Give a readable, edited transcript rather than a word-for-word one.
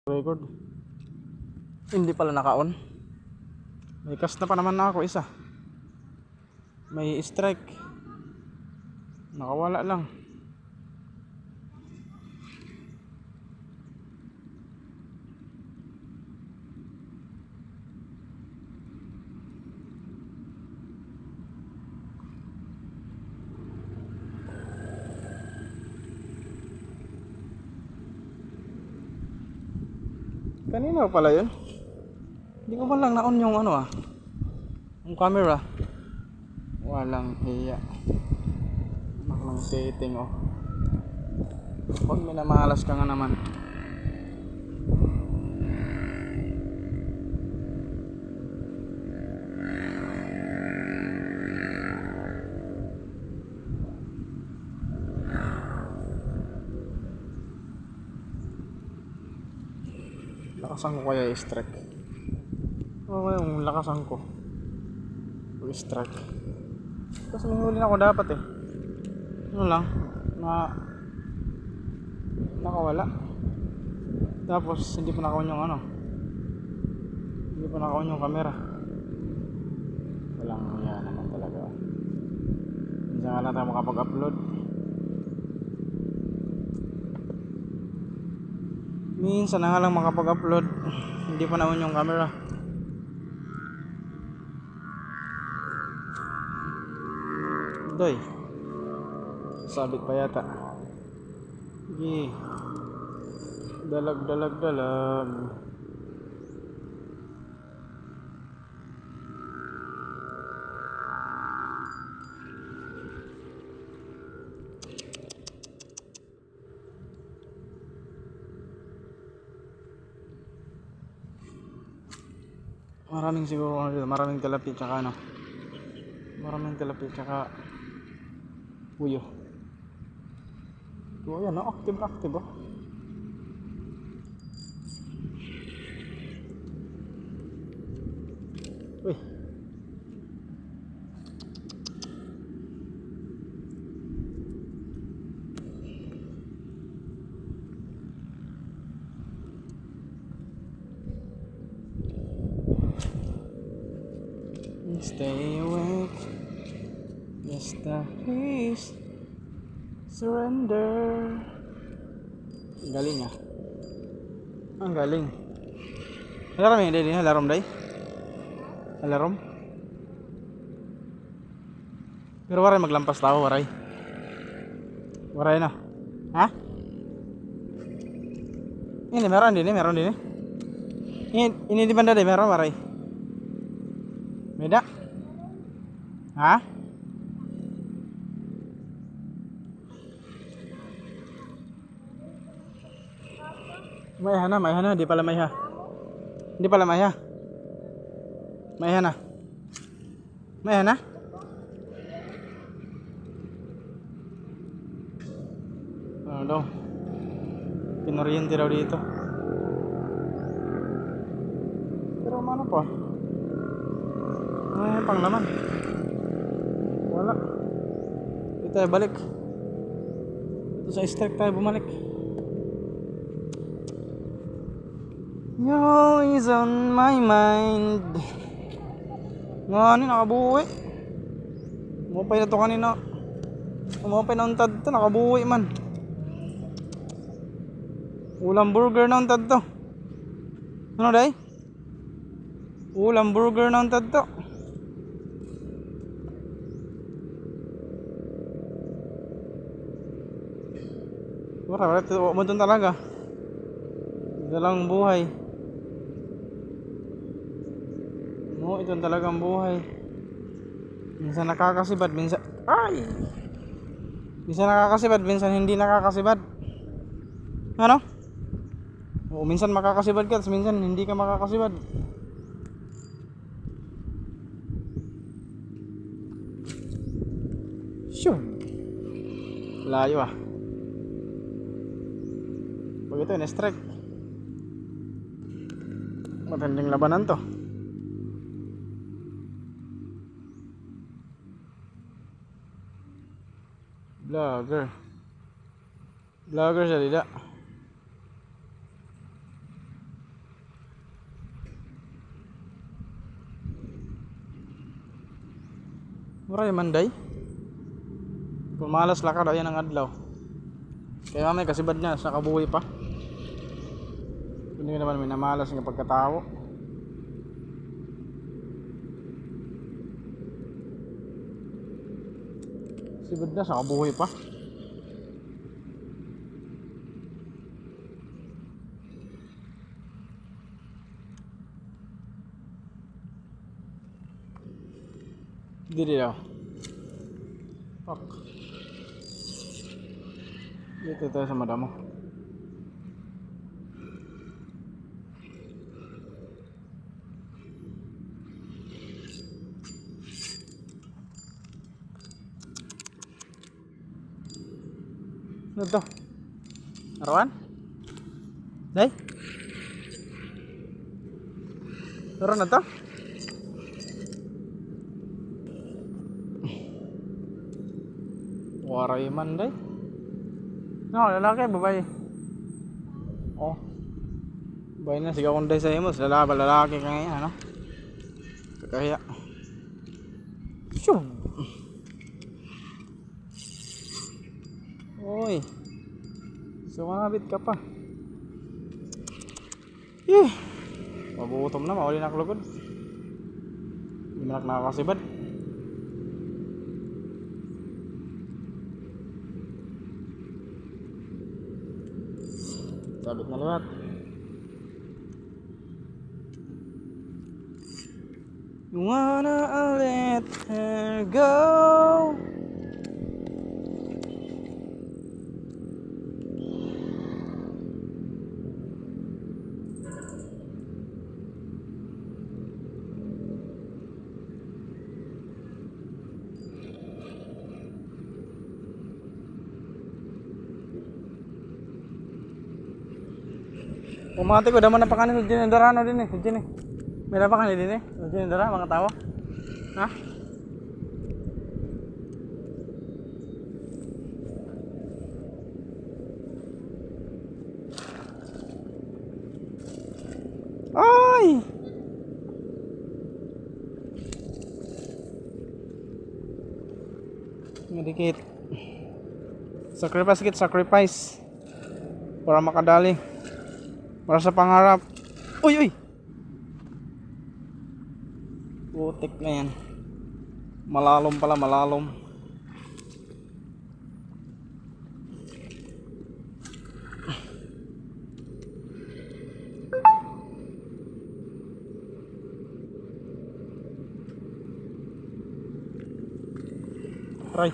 Record. Hindi pala naka-on. May cast na pa naman na ako isa. May strike. Nakawala lang. Kanina pala yun. Hindi ko man lang na-on yung yung camera. Walang hiya. Naklang setting oh. Pag minamalas ka nga naman. Lakasan ko kaya i-strike. Oo, yung lakasan ko i-strike. Kasi may huli na ako dapat eh. Ano lang nakawala. Tapos hindi pa naka-on yung hindi pa naka-on yung camera. Walang yan naman talaga. Minsan nga lang tayo makapag-upload. Minsan na nga lang makapag-upload. Hindi pa na-on yung camera. Doy. Sabit pa yata. Sige. Dalag. Maraming siguro maraming tilapia tsaka maraming tilapia tsaka puyo. So ayan, active oh. Uy. Stay awake. Yes, please surrender. Ang galing ah. Ang galing. Halaram yun din, halaram day. Halaram. Pero waray maglampas tao, waray. Waray na. Ha? Ini meron din eh. Ini di banda deh meron waray. Beda. Ha? Mayha na, di pala mayha. Hindi pala mayha. Mayha na. Mayha na? Ano daw? Pinoriente daw dito. Pero ano pa? Ano yung panglaman? Wala. Dito tayo balik. Dito sa strike tayo bumalik. You're always on my mind. Nga nakabuwi. Umapay na to kanina. Umapay na untad to, nakabuwi man. Ulam burger na untad to. Ano day? Ulam burger na untad to. Wala mo dun talaga. Ito lang buhay. No, ito talagang buhay. Minsan nakakasibad, minsan minsan nakakasibad, minsan hindi nakakasibad. Ano? Oo, minsan makakasibad ka, minsan hindi ka makakasibad. Sure. Layo ah. Pag ito in-strike, matinding labanan to. Vlogger siya dida. Maray manday. Kung malas lakad, ayan ang adlaw. Kaya may kasibad niya, sa kabuhi pa. Hindi naman may namalas ng pagkatao. Sibad na, sa kabuhi pa. Dito daw. Fuck. Dito tayo sa madamo. Ano to? Arawan? Day? Arawan na to? Waray man day. No, lalaki, babae. Oh. Babae na, sigaw kong day sa imos. Lalaki ka ngayon, ano? Kakahiya. Shoo! Uy. Sumabit ka pa. Mabutom na, mauli na kalugod. Hindi na nakakasibad. Sabit na liwat. You wanna let her go. Pumati ko, daman na pa kanin sa Ginendarano din eh. May na pa kanin din eh. Sa Ginendara, mga tawa. Ha? Ay! Medikit. Sacrifice. Para makadali. Para sa pangarap. Uy! Putik na yan. Malalom pala, malalom. Aray.